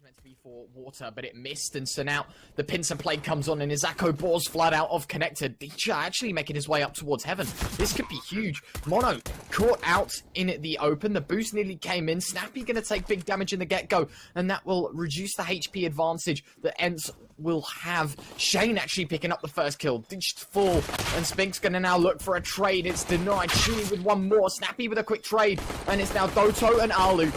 meant to be for water, but it missed, and so now the pincer plate comes on, and Izako Boars flat out of connected. Dicha actually making his way up towards heaven. This could be huge. Mono caught out in the open. The boost nearly came in. Snappy going to take big damage in the get-go, and that will reduce the HP advantage that ENCE will have. Shane actually picking up the first kill. Ditched full, and Spink's going to now look for a trade. It's denied. Shui with one more. Snappy with a quick trade, and it's now Doto and Alu.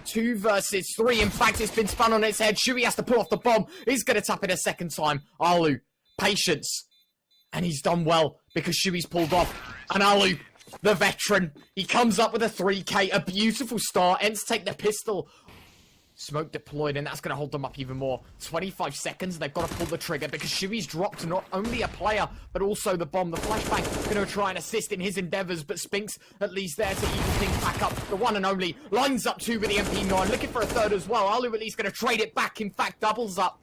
2 versus 3. In fact, it's been spun on its head. Shui has to pull off the bomb. He's going to tap it a second time. Alu, patience. And he's done well because Shui's pulled off. And Alu, the veteran, he comes up with a 3K. A beautiful start. ENCE take the pistol. Smoke deployed, and that's going to hold them up even more. 25 seconds, they've got to pull the trigger because Shui's dropped not only a player, but also the bomb. The flashbang going to try and assist in his endeavors, but Spink's at least there to even things back up. The one and only lines up 2 with the MP9, looking for a third as well. Alu at least going to trade it back, in fact, doubles up.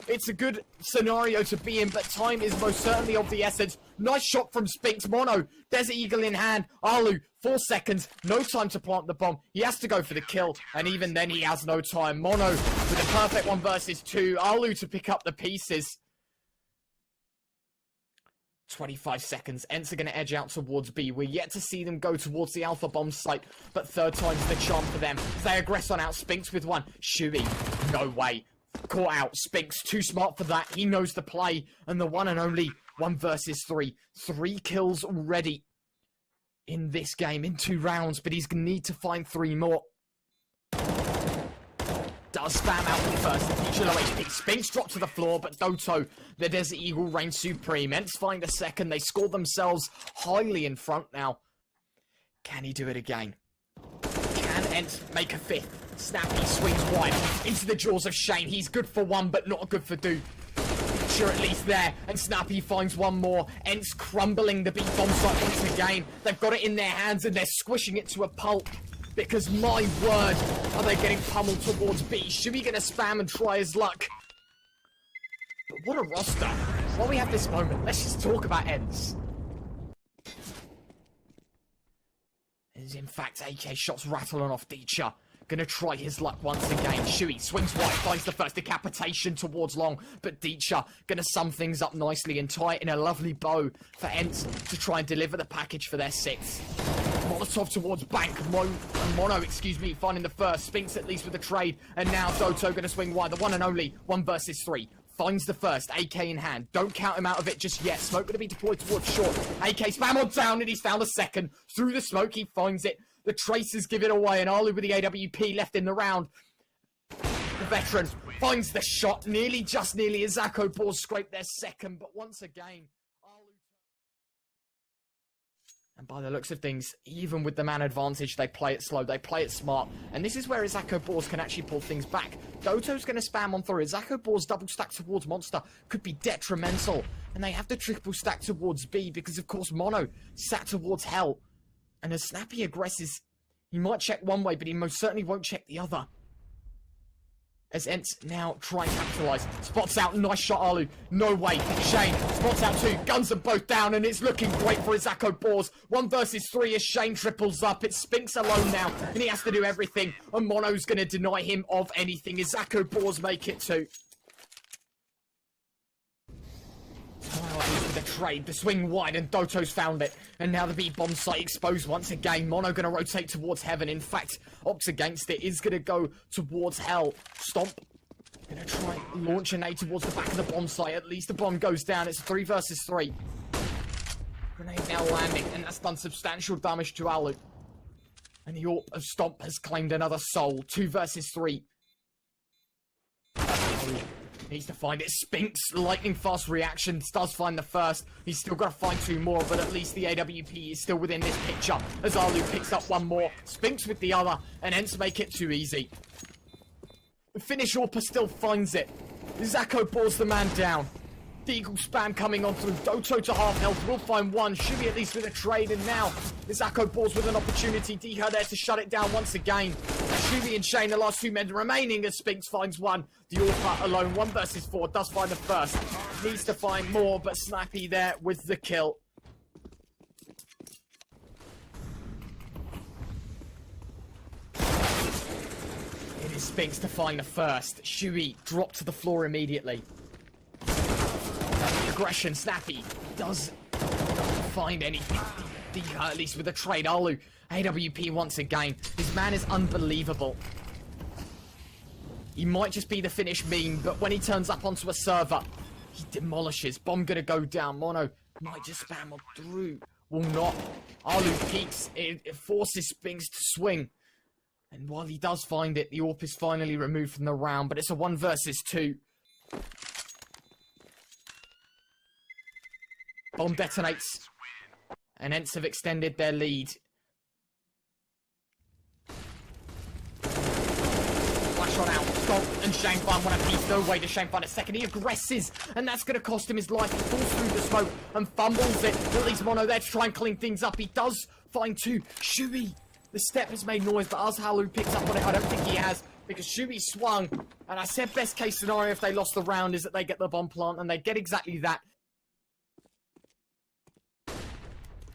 It's a good scenario to be in, but time is most certainly of the essence. Nice shot from Spinks. Mono, Desert Eagle in hand. Alu, 4 seconds. No time to plant the bomb. He has to go for the kill, and even then he has no time. Mono with a perfect 1 versus 2. Alu to pick up the pieces. 25 seconds. ENCE are going to edge out towards B. We're yet to see them go towards the Alpha Bomb site, but third time's the charm for them. They aggress on out. Spinks with 1. Shui, no way. Caught out. Spinks, too smart for that. He knows the play. And the one and only 1 versus 3. 3 kills already in this game in 2 rounds, but he's going to need to find 3 more. Does spam out the first. Teacher low HP. Spinks drop to the floor, but Doto, the Desert Eagle, reigns supreme. ENCE find a second. They score themselves highly in front now. Can he do it again? Can ENCE make a 5th? Snappy swings wide into the jaws of Shane. He's good for 1, but not good for 2. Sure, at least there. And Snappy finds 1 more. ENCE crumbling the B bomb site once again. They've got it in their hands, and they're squishing it to a pulp. Because, my word, are they getting pummeled towards B. Shui gonna spam and try his luck. But what a roster. While we have this moment, let's just talk about ENCE. As in fact, AK shots rattling off Dicha. Gonna try his luck once again. Shui swings wide, finds the first decapitation towards long, but Dicha gonna sum things up nicely and tie it in a lovely bow for ENCE to try and deliver the package for their 6th. Molotov towards Bank. Mono, excuse me, finding the first. Spinks at least with the trade, and now Doto gonna swing wide. The one and only 1 versus 3. Finds the first, AK in hand. Don't count him out of it just yet. Smoke gonna be deployed towards short. AK spam on down, and he's found a second. Through the smoke, he finds it. The tracers give it away, and Alu with the AWP left in the round. The veteran finds the shot. Nearly Izako Boars scrape their second, but once again, Alu... And by the looks of things, even with the man advantage, they play it slow, they play it smart. And this is where Izako Boars can actually pull things back. Doto's going to spam on through. Izako Boars double stack towards Monster could be detrimental. And they have to triple stack towards B because, of course, Mono sat towards Hell. And as Snappy aggresses, he might check one way, but he most certainly won't check the other. As ENCE now try and capitalize. Spots out, nice shot, Alu. No way. Shane spots out 2. Guns are both down, and it's looking great for Izako Boars. 1 versus 3 as Shane triples up. It's Spinks alone now, and he has to do everything. And Mono's going to deny him of anything. Izako Boars make it 2. The trade, the swing wide, and Doto's found it. And now the B-bomb site exposed once again. Mono gonna rotate towards heaven. In fact, Ops against it is gonna go towards Hell. Stomp. Gonna try and launch a nade towards the back of the bomb site. At least the bomb goes down. It's 3 versus 3. Grenade now landing, and that's done substantial damage to Alu. And the AWP of Stomp has claimed another soul. 2 versus 3. Needs to find it. Spinks, lightning fast reaction, does find the first. He's still got to find 2 more, but at least the AWP is still within this picture. As Alu picks up 1 more. Spinks with the other, and ENCE make it too easy. The Finnish AWP still finds it. Izako Boars the man down. Deagle spam coming on through. Doto to half health. Will find 1. Shubi at least with a trade. And now Izako Boars with an opportunity. Diha there to shut it down once again. Shubi and Shane, the last 2 men remaining as Spinks finds 1. The Orpa alone. 1 versus 4. Does find the first. Needs to find more, but Snappy there with the kill. Spinks to find the first. Shui dropped to the floor immediately. The aggression, Snappy does not find anything. At least with a trade. Alu, AWP once again. This man is unbelievable. He might just be the finish meme, but when he turns up onto a server, he demolishes. Bomb gonna go down. Mono might just spam on through. Will not. Alu peeks. It forces Spinks to swing. And while he does find it, the AWP is finally removed from the round, but it's a 1 versus 2. Bomb detonates. And ENCE have extended their lead. Flash on out. Stomp and Shangfan want a piece. No way to Shangfan a second. He aggresses. And that's going to cost him his life. He falls through the smoke and fumbles it. At least Mono there to try and clean things up. He does find 2. Shui. The step has made noise, but Azhalu picks up on it. I don't think he has, because Shui swung. And I said best case scenario if they lost the round is that they get the bomb plant, and they get exactly that.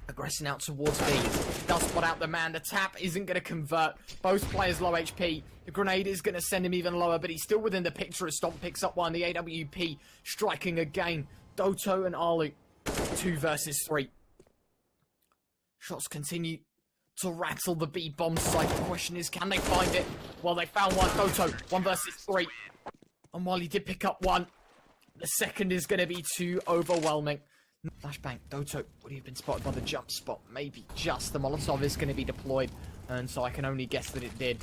Aggressing out towards B. Does spot out the man. The tap isn't going to convert. Both players low HP. The grenade is going to send him even lower, but he's still within the picture as Stomp picks up one. The AWP striking again. Doto and Alu. 2 versus 3. Shots continue to rattle the B bomb site. The question is, can they find it? Well, they found one. Doto, 1 versus 3. And while he did pick up one, the second is going to be too overwhelming. Flashbang, Doto would he have been spotted by the jump spot? Maybe just. The Molotov is going to be deployed, and so I can only guess that it did.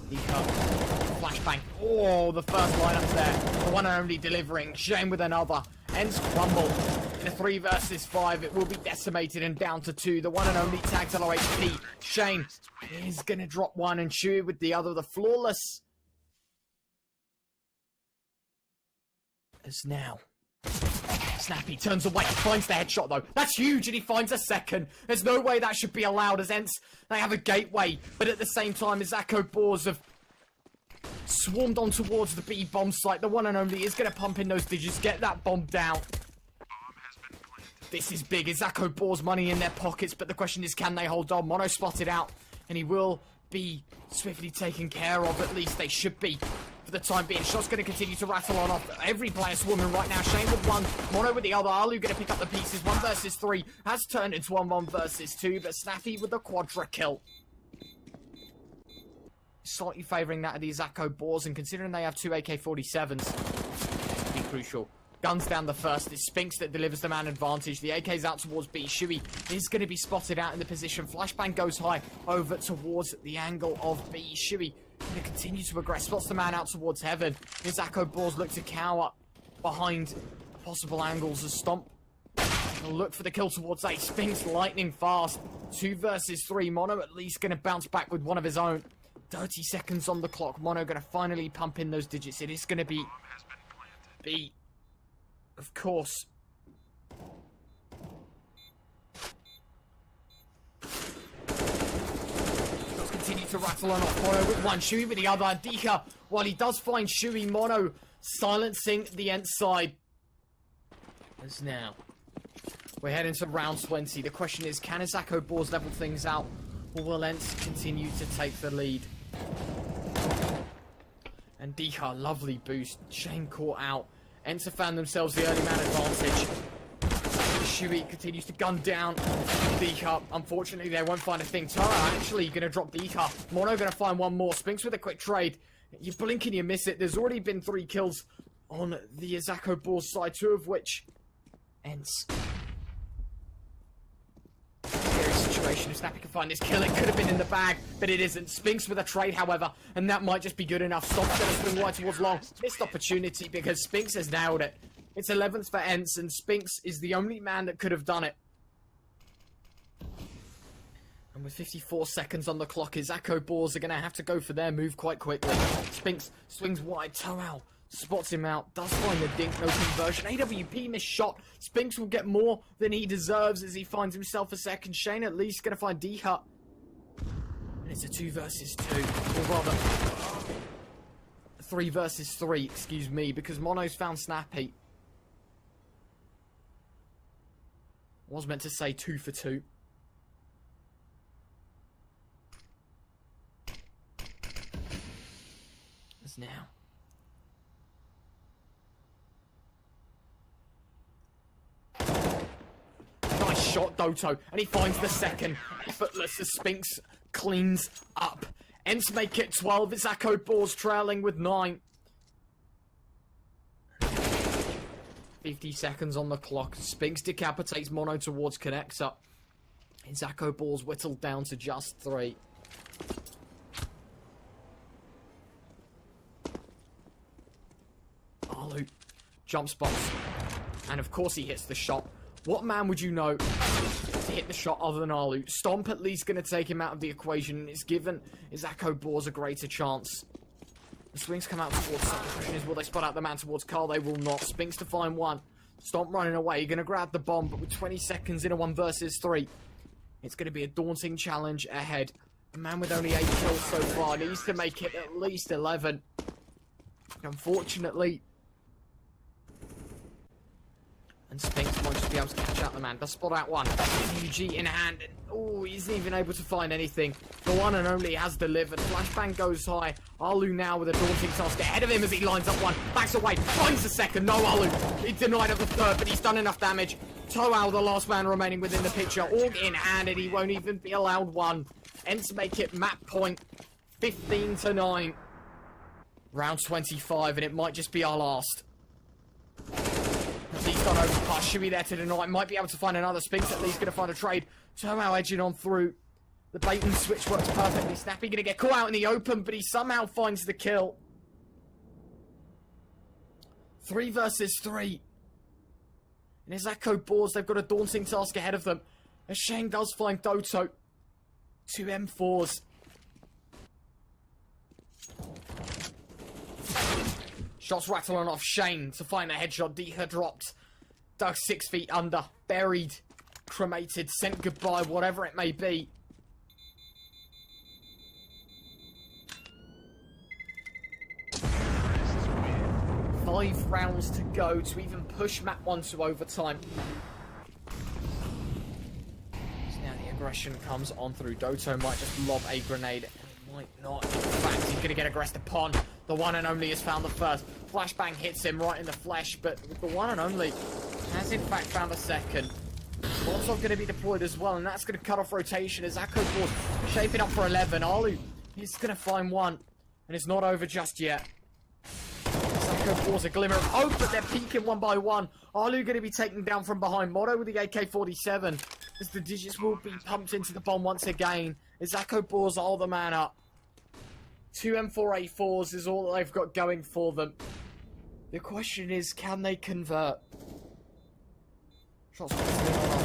Flashbang. Oh, the first lineup there. The one and only delivering. Shane with another. ENCE crumble. In a 3 versus 5, it will be decimated and down to 2. The one and only tagged to low HP. Shane is going to drop one and Chewie with the other. The flawless is now. Snappy turns away, finds the headshot though. That's huge, and he finds a second. There's no way that should be allowed as ENCE. They have a gateway, but at the same time, Izako Boars have swarmed on towards the B bomb site. The one and only is going to pump in those digits, get that bomb down. This is big. Izako Boars money in their pockets, but the question is, can they hold on? Mono spotted out, and he will be swiftly taken care of. At least they should be for the time being. Shot's going to continue to rattle on off. Every player swarming right now. Shane with one, Mono with the other. Alu going to pick up the pieces. 1 versus 3 has turned into 1 versus 2, but Snappy with the quadra kill. Slightly favouring that of the Izako Boars, and considering they have 2 AK-47s, be crucial. Guns down the first. It's Spinks that delivers the man advantage. The AK's out towards B. Shui is going to be spotted out in the position. Flashbang goes high over towards the angle of B. Shui going to continue to aggress. Spots the man out towards Heaven. Izako Boars look to cower behind possible angles as Stomp. They'll look for the kill towards A. Spinks lightning fast. 2 versus 3. Mono at least going to bounce back with one of his own. 30 seconds on the clock. Mono going to finally pump in those digits. It is going to be B. Of course. Let's continue to rattle on off. Mono with one, Shui with the other. Dika, while he does find Shui, Mono silencing the ENCE side. As now, we're heading to round 20. The question is, can Izako Boars level things out, or will ENCE continue to take the lead? And Dika, lovely boost. Shane caught out. ENCE found themselves the early man advantage. Shui continues to gun down Dika. Unfortunately, they won't find a thing. Tara actually going to drop Dika. Mono going to find one more. Spinks with a quick trade. You blink and you miss it. There's already been 3 kills on the Izako Boars side, 2 of which ENCE. Scary situation. If Snappy can find this kill, it could have been in the bag, but it isn't. Spinks with a trade, however, and that might just be good enough. Stomp's going to swing wide towards long. Missed opportunity because Spinks has nailed it. It's 11th for ENCE, and Spinks is the only man that could have done it. And with 54 seconds on the clock, Izako Boars are going to have to go for their move quite quickly. Spinks swings wide. Toral spots him out. Does find the dink. No conversion. AWP missed shot. Spinks will get more than he deserves as he finds himself a second. Shane at least going to find D-Hut. And it's a 2 versus 2. Or rather, 3 versus 3, excuse me, because Mono's found Snappy. Was meant to say 2 for 2. As now. Nice shot, Doto, and he finds the second. Effortless, the Spinks cleans up. ENCE make it 12. Izako Boars trailing with 9. 50 seconds on the clock. Spinks decapitates Mono towards connector. Izako Boars whittled down to just 3. Alu jump spots. And of course he hits the shot. What man would you know to hit the shot other than Alu? Stomp at least going to take him out of the equation, and it's given Izako Boars a greater chance. The swings come out towards Stomp. The question is, will they spot out the man towards Carl? They will not. Spinks to find one. Stomp running away. Going to grab the bomb, but with 20 seconds in a 1 versus 3. It's going to be a daunting challenge ahead. A man with only 8 kills so far needs to make it at least 11. Unfortunately. And Spinks won't just be able to catch out the man. Does spot out one. UG in hand. Oh, he isn't even able to find anything. The one and only has delivered. Flashbang goes high. Alu now with a daunting task ahead of him as he lines up one. Backs away. Finds the second. No Alu. He's denied of the third, but he's done enough damage. Toao, the last man remaining within the picture. Org in hand, and he won't even be allowed one. ENCE make it map point. 15-9. Round 25, and it might just be our last. He's gone overpass. Should be there to deny. Might be able to find another. Spinks at least going to find a trade. Somehow edging on through. The bait and switch works perfectly. Snappy going to get caught out in the open, but he somehow finds the kill. 3 versus 3. And Izako Boars, they've got a daunting task ahead of them. As Shane does find Doto. 2 M4s. Shots rattling off Shane to find the headshot. Deha dropped. Dug 6 feet under. Buried. Cremated. Sent goodbye. Whatever it may be. Five rounds to go to even push map 1 to overtime. So now the aggression comes on through. Doto might just lob a grenade. Might not. In fact, he's going to get aggressed upon. The one and only has found the first. Flashbang hits him right in the flesh, but the one and only has in fact found the second. Molotov going to be deployed as well, and that's going to cut off rotation. Izako Boars shaping up for 11. Alu is going to find one, and it's not over just yet. Izako Boars a glimmer of hope, but they're peeking one by one. Alu going to be taken down from behind. Mono with the AK-47 as the digits will be pumped into the bomb once again. Izako Boars are the man up. 2 M4A4s is all that they've got going for them. The question is, can they convert? Shots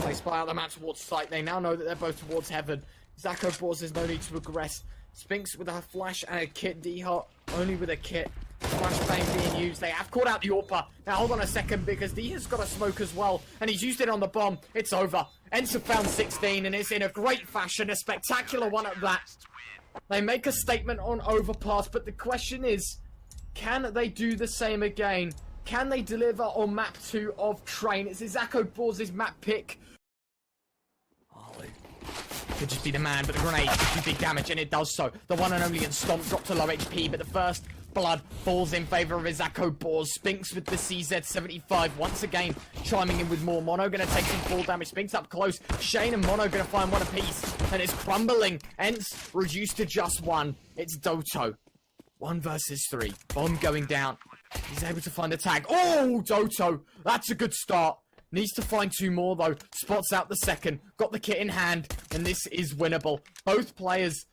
they spy out the man towards sight. They now know that they're both towards heaven. Izako Boars, there's no need to aggress. Spinks with a flash and a kit. D-Hot only with a kit. Flashbang being used. They have caught out the AWPer. Now hold on a second, because D-Hat's got a smoke as well, and he's used it on the bomb. It's over. ENCE have found 16, and it's in a great fashion. A spectacular one at that. They make a statement on overpass, but the question is, can they do the same again? Can they deliver on map 2 of Train? It's Izako Boars' map pick. Alu could just be the man, but the grenade could do big damage, and it does so. The one and only and Stomp dropped to low HP, but the first blood falls in favour of Izako Boars. Spinks with the CZ75 once again chiming in with more. Mono going to take some fall damage. Spinks up close. Shane and Mono going to find one apiece, and it's crumbling. ENCE reduced to just 1. It's Doto. 1 versus 3. Bomb going down. He's able to find the tag. Oh, Doto. That's a good start. Needs to find 2 more though. Spots out the second. Got the kit in hand, and this is winnable. Both players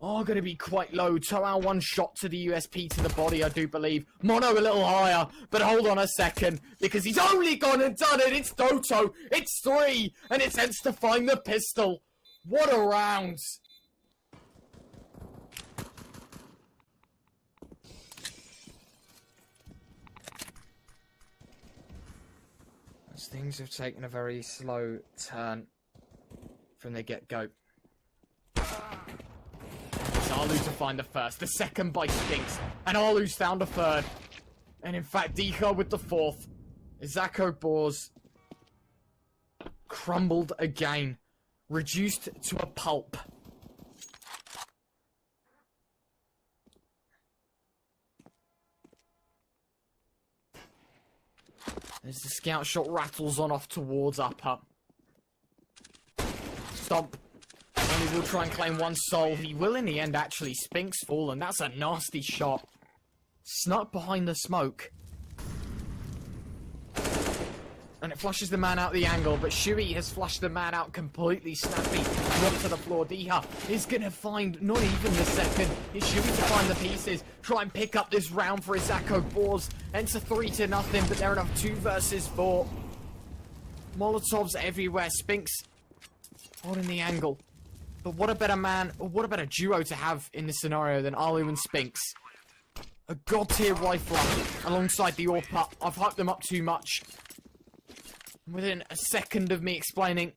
are going to be quite low. Toao 1 shot to the USP to the body, I do believe. Mono a little higher, but hold on a second, because he's only gone and done it. It's Doto. It's 3, and it's ENCE to find the pistol. What a round. As things have taken a very slow turn from the get-go. Alu to find the first, the second by Spinks, and Alu's found a third, and in fact Deha with the fourth. Izako Boars crumbled again, reduced to a pulp. As the scout shot rattles on off towards upper. Stomp. Only will try and claim one soul. He will in the end actually. Spink's fallen. That's a nasty shot. Snuck behind the smoke. And it flushes the man out the angle, but Shui has flushed the man out completely. Snappy dropped to the floor. Diha is going to find not even the second. It's Shui to find the pieces. Try and pick up this round for Izako Boars. Enter 3-0, but they're enough 2 versus 4. Molotovs everywhere. Spinks holding the angle. But what a better man, or what a better duo to have in this scenario than Alu and Spinks. A god tier rifler alongside the AWP. I've hyped them up too much. Within a second of me explaining.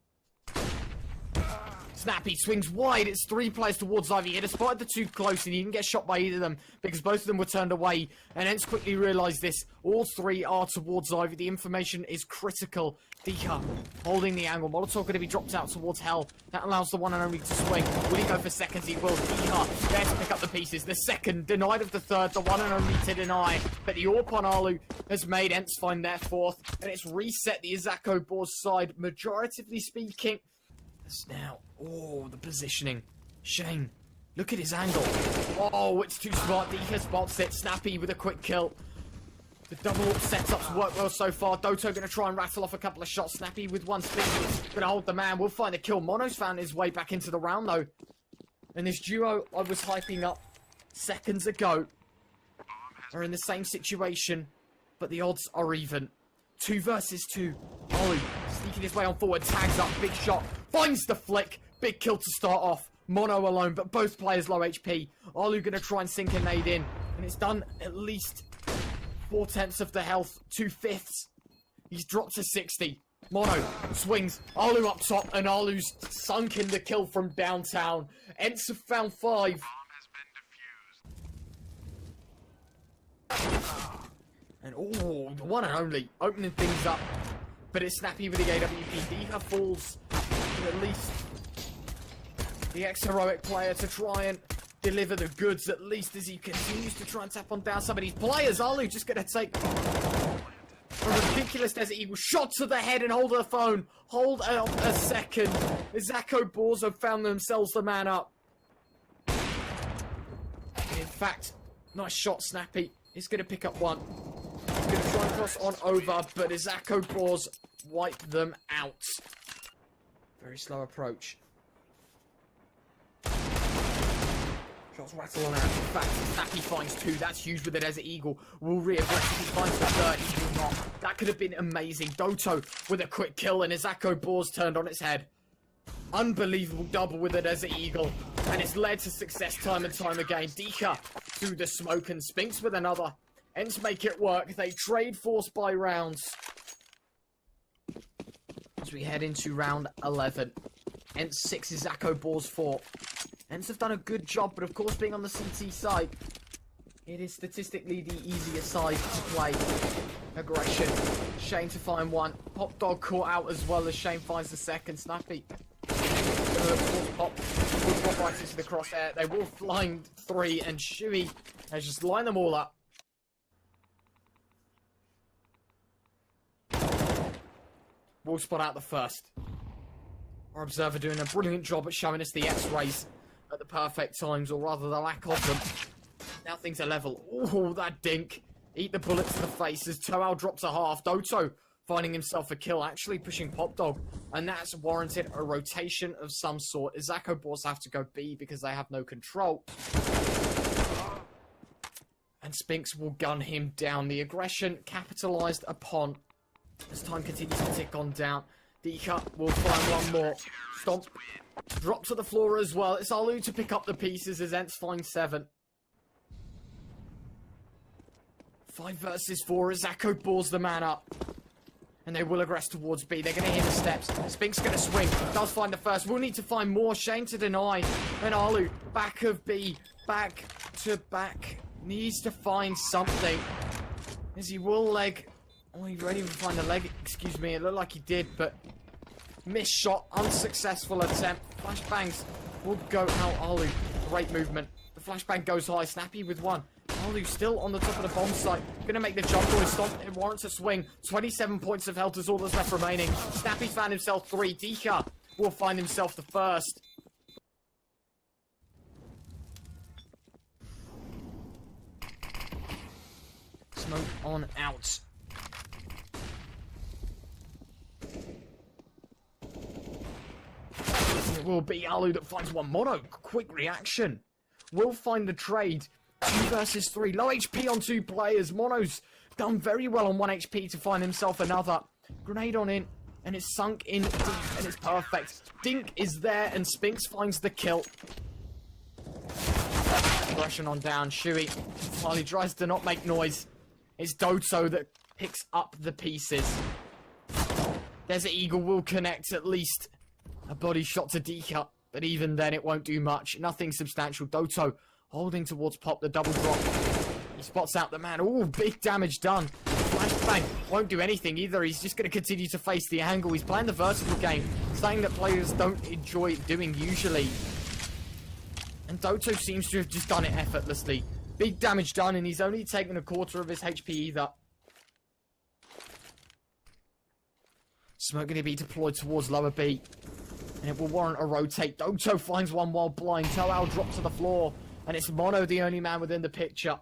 Snappy swings wide. It's 3 players towards Ivy. He had spotted the 2 close and he didn't get shot by either of them because both of them were turned away. And ENCE quickly realised this. All 3 are towards Ivy. The information is critical. Diha holding the angle. Molotov going to be dropped out towards Hell. That allows the one and only to swing. Will he go for seconds? He will. Diha there to pick up the pieces. The second denied of the third. The one and only to deny. But the AWP on Alu has made ENCE find their 4th. And it's reset the Izako Boars side. Majoritively speaking. Now, oh, the positioning. Shane, look at his angle. Oh, it's too smart. Diha spots it. Snappy with a quick kill. The double up setups work well so far. Doto going to try and rattle off a couple of shots. Snappy with 1 spin. Going to hold the man. We'll find the kill. Mono's found his way back into the round, though. And this duo I was hyping up seconds ago are in the same situation, but the odds are even. 2 versus 2. Ollie sneaking his way on forward. Tags up. Big shot. Finds the flick. Big kill to start off. Mono alone, but both players low HP. Alu going to try and sink a nade in. And it's done at least 4/10 of the health. 2/5. He's dropped to 60. Mono swings. Alu up top. And Alu's sunk in the kill from downtown. ENCE have found 5. And oh, the one and only opening things up. But it's Snappy with the AWP. Diha falls to at least the ex-heroic player to try and deliver the goods, at least as he continues to try and tap on down some of these players. Alu just going to take a ridiculous Desert Eagle shot to the head and hold the phone. Hold out a second. Izako Boars have found themselves the man up. In fact, nice shot, Snappy. He's going to pick up 1. He's going to try and cross on over, but Izako Boars wipe them out. Very slow approach. Shots rattle on out. In fact, Snappy finds 2. That's huge with the Desert Eagle. Will re-aggressive. He finds the 3rd. He will not. That could have been amazing. Doto with a quick kill, and Izako Boars turned on its head. Unbelievable double with the Desert Eagle. And it's led to success time and time again. Diha through the smoke and Spinks with another. ENCE make it work. They trade force by rounds. As we head into round 11. ENCE 6, Izako Boars 4. ENCE have done a good job, but of course being on the CT side, it is statistically the easier side to play. Aggression. Shane to find 1. Pop Dog caught out as well as Shane finds the second. Snappy. Pop will drop right into the crosshair. They will find 3, and Shui has just lined them all up. We'll spot out the first. Our observer doing a brilliant job at showing us the X-rays at the perfect times, or rather the lack of them. Now things are level. Oh, that dink. Eat the bullet to the face as Toal drops a half. Doto finding himself a kill, actually pushing Pop Dog. And that's warranted a rotation of some sort. Izako Boars have to go B because they have no control. And Spinks will gun him down. The aggression capitalised upon as time continues to tick on down. Diha will find 1 more. Stomp. Drop to the floor as well. It's Alu to pick up the pieces as ENCE finds 7. 5 versus 4. Izako Boars the man up. And they will aggress towards B. They're going to hit the steps. Spinks going to swing. Does find the first. We'll need to find more. Shane to deny. And Alu, back of B. Back to back. Needs to find something. As he will leg. Oh, he ready to find the leg. Excuse me. It looked like he did, but missed shot. Unsuccessful attempt. Flashbangs will go out. Alu. Great movement. The flashbang goes high. Snappy with 1. Alu still on the top of the bomb site. Gonna make the jump or stomp. It warrants a swing. 27 points of health is all that's left remaining. Snappy found himself 3. Dika will find himself the first. Smoke on out. It will be Alu that finds one. Mono, quick reaction. Will find the trade. 2 versus 3. Low HP on 2 players. Mono's done very well on 1 HP to find himself another. Grenade on in, and it's sunk in deep, and it's perfect. Dink is there, and Spinks finds the kill. Aggression on down. Shui, while he tries to not make noise, it's Doto that picks up the pieces. Desert Eagle will connect at least. A body shot to Dika, but even then it won't do much. Nothing substantial. Doto holding towards Pop, the double drop. He spots out the man. Ooh, big damage done. Flashbang won't do anything either. He's just going to continue to face the angle. He's playing the vertical game, something that players don't enjoy doing usually. And Doto seems to have just done it effortlessly. Big damage done, and he's only taken a quarter of his HP either. Smoke going to be deployed towards lower B. And it will warrant a rotate. Doto finds one while blind. Toao drops to the floor. And it's Mono, the only man within the picture.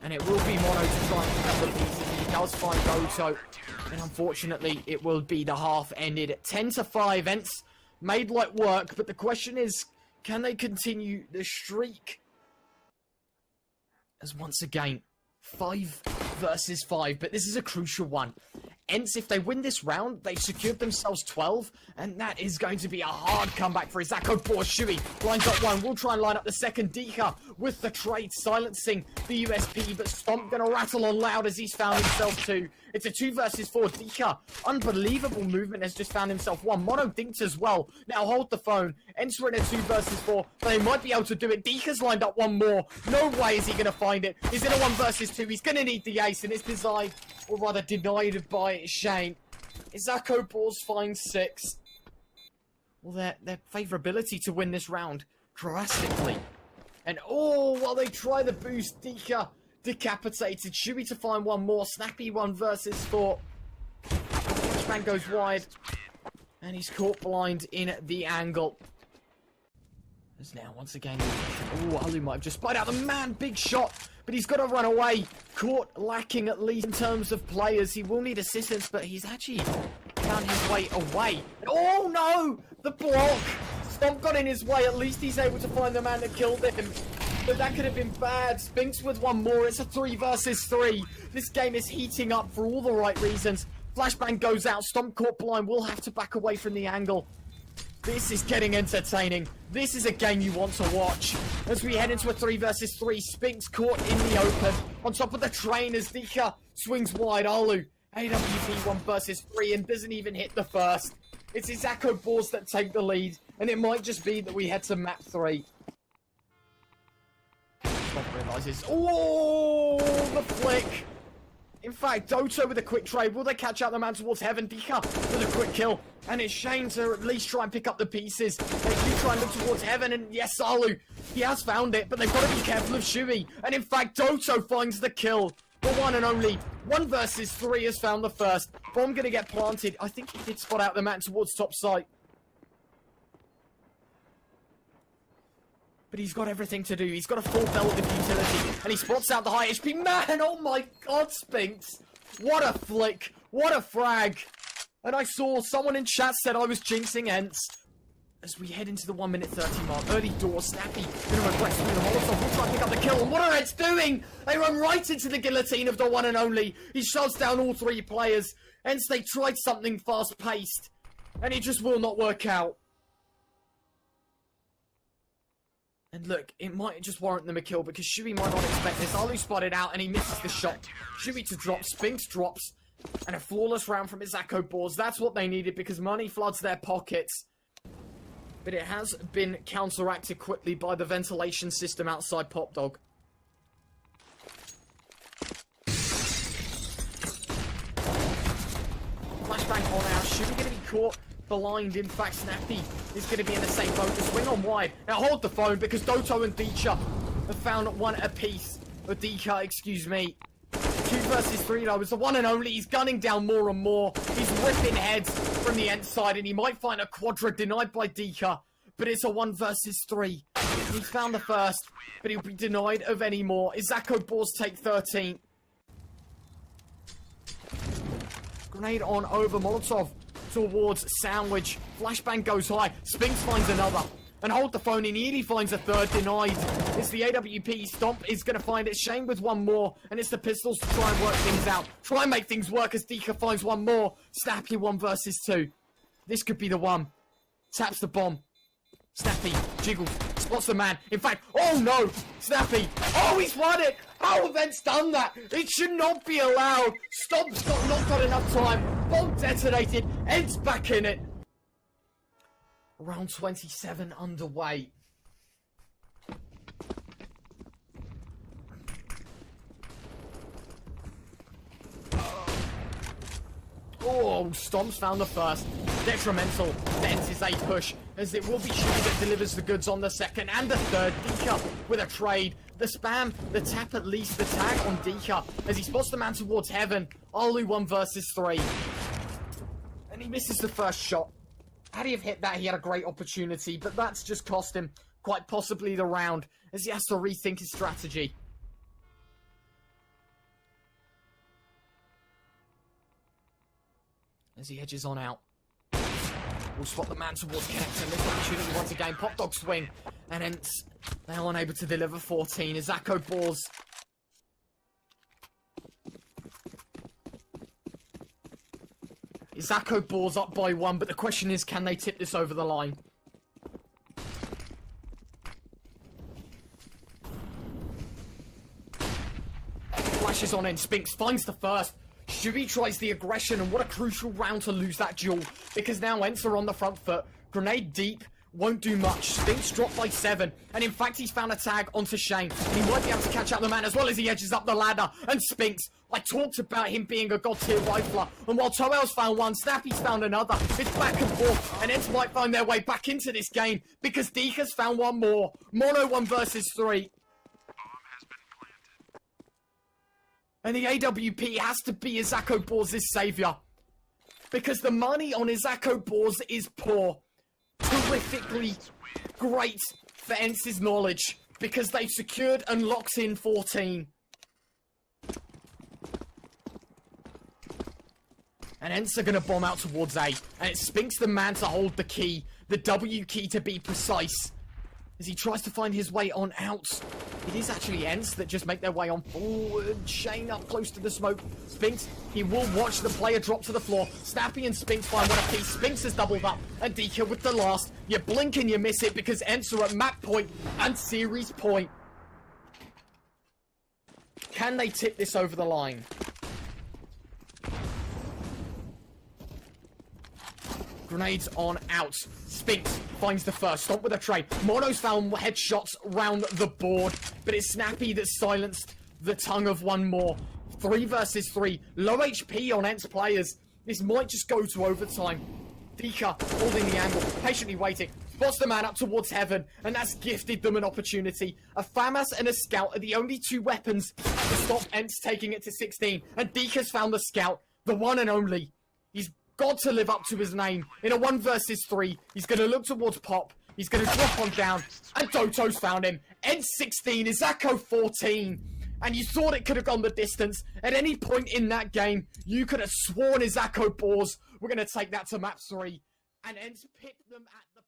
And it will be Mono to try and pick up the pieces. He does find Doto. And unfortunately, it will be the half ended at 10-5. ENCE made light work. But the question is, can they continue the streak? As once again, 5 versus 5, but this is a crucial one. ENCE, if they win this round, they've secured themselves 12, and that is going to be a hard comeback for Izako. Boars. Shui lines up one. We'll try and line up the second. Dika with the trade, silencing the USP, but Stomp gonna rattle on loud as he's found himself 2. It's a 2 versus 4. Dika, unbelievable movement, has just found himself 1. Mono dinked as well. Now hold the phone. Enter in a 2 versus 4. They might be able to do it. Dika's lined up one more. No way is he going to find it. He's in a 1 versus 2. He's going to need the ace, and it's designed, or rather denied by Shane. Izako Boars finds 6. Well, their favourability to win this round drastically. And oh, while they try the boost, Dika decapitated. Shui to find one more. Snappy 1 versus 4. Man goes wide. And he's caught blind in the angle. As now, once again, oh, Alu might have just spied out the man. Big shot. But he's got to run away. Caught lacking, at least in terms of players. He will need assistance, but he's actually found his way away. Oh, no! The block! Stomp got in his way. At least he's able to find the man that killed him. But that could have been bad. Spinks with one more. It's a 3 versus 3. This game is heating up for all the right reasons. Flashbang goes out. Stomp caught blind. Will have to back away from the angle. This is getting entertaining. This is a game you want to watch. As we head into a 3 versus 3. Spinks caught in the open. On top of the train as Dika swings wide. Alu, AWP 1 versus 3 and doesn't even hit the first. It's Izako Boars that take the lead. And it might just be that we head to map 3. Realizes, oh, the flick. In fact, Doto with a quick trade. Will they catch out the man towards Heaven? Dika with a quick kill. And it's Shane to at least try and pick up the pieces. They do try and look towards Heaven. And yes, Alu, he has found it. But they've got to be careful of Shui. And in fact, Doto finds the kill. The one and only 1 versus 3 has found the first. Bomb going to get planted. I think he did spot out the man towards top site. But he's got everything to do. He's got a full belt of utility. And he spots out the high HP. Man, oh my god, Spinks. What a flick. What a frag. And I saw someone in chat said I was jinxing ENCE. As we head into the 1 minute 30 mark. Early door, Snappy. Gonna request through the Molotov. We'll try and pick up the kill. And what are ENCE doing? They run right into the guillotine of the one and only. He shoves down all 3 players. ENCE, they tried something fast paced. And it just will not work out. And look, it might just warrant them a kill because Shui might not expect this. Alu spotted out and he misses the shot. Shui to drop, Spinks drops. And a flawless round from Izako Boars. That's what they needed because money floods their pockets. But it has been counteracted quickly by the ventilation system outside Pop Dog. Flashbang on out. Shui going to be caught blind. In fact, Snappy is going to be in the same boat. The swing on wide. Now hold the phone because Doto and Deecha have found one apiece. Or Deecha, excuse me. 2 versus 3 though. It's the one and only. He's gunning down more and more. He's ripping heads from the ENCE side, and he might find a quadra denied by Deecha. But it's a 1 versus 3. He's found the first, but he'll be denied of any more. Izako Boars take 13. Grenade on over Molotov towards Sandwich. Flashbang goes high. Spinks finds another. And hold the phone. He nearly finds a third. Denied. It's the AWP. Stomp is going to find it. Shane with one more. And it's the pistols to try and work things out. Try and make things work as Deecha finds one more. Snappy 1 versus 2. This could be the one. Taps the bomb. Snappy jiggles. Spots the man. In fact, oh no! Snappy. Oh, he's won it! How have ENCE done that? It should not be allowed. Stomp's not got enough time. Bomb detonated. ENCE back in it. Round 27 underway. Oh, Stomp's found the first. Detrimental. The ENCE's A push, as it will be Shooty that delivers the goods on the second and the third. Deecha with a trade. The spam, the tap at least, the tag on Deecha as he spots the man towards heaven. Alu 1 versus 3. And he misses the first shot. Had he have hit that, he had a great opportunity, but that's just cost him quite possibly the round as he has to rethink his strategy. As he edges on out. We'll spot the man towards connector. Missed opportunity once again. Pop dog swing. And ENCE, they are unable to deliver 14. Izako Boars. Izako Boars up by 1, but the question is, can they tip this over the line? Flashes on in. Spinks finds the first. Shooty tries the aggression, and what a crucial round to lose that duel, because now ENCE are on the front foot. Grenade deep, won't do much. Spinks dropped by 7, and in fact he's found a tag onto Shane, and he might be able to catch up the man as well as he edges up the ladder. And Spinks, I talked about him being a god tier rifler, and while Toel's found one, Snappy's found another. It's back and forth, and ENCE might find their way back into this game, because Deecha's found one more. Mono 1 versus 3. And the AWP has to be Izako Boars' saviour. Because the money on Izako Boars is poor. Terrifically great for ENCE's knowledge. Because they've secured and locked in 14. And ENCE are going to bomb out towards A. And it Spinks the man to hold the key. The W key to be precise. As he tries to find his way on out. It is actually ENCE that just make their way on forward. Shane up close to the smoke. Spinks, he will watch the player drop to the floor. Snappy and Spinks find one apiece. Spinks has doubled up. And Deecha with the last. You blink and you miss it because ENCE are at map point and series point. Can they tip this over the line? Grenades on out. Spinks finds the first. Stomp with a trade. Mono's found headshots round the board. But it's Snappy that silenced the tongue of one more. 3 versus 3. Low HP on ENCE players. This might just go to overtime. Deecha holding the angle. Patiently waiting. Spots the man up towards heaven. And that's gifted them an opportunity. A FAMAS and a scout are the only 2 weapons to stop ENCE taking it to 16. And Deecha's found the scout. The one and only. He's got to live up to his name. In a 1 versus 3, he's going to look towards Pop. He's going to drop on down. And Doto's found him. ENCE 16, Izako 14. And you thought it could have gone the distance. At any point in that game, you could have sworn Izako Boars were going to take that to map 3. And ENCE picked them at the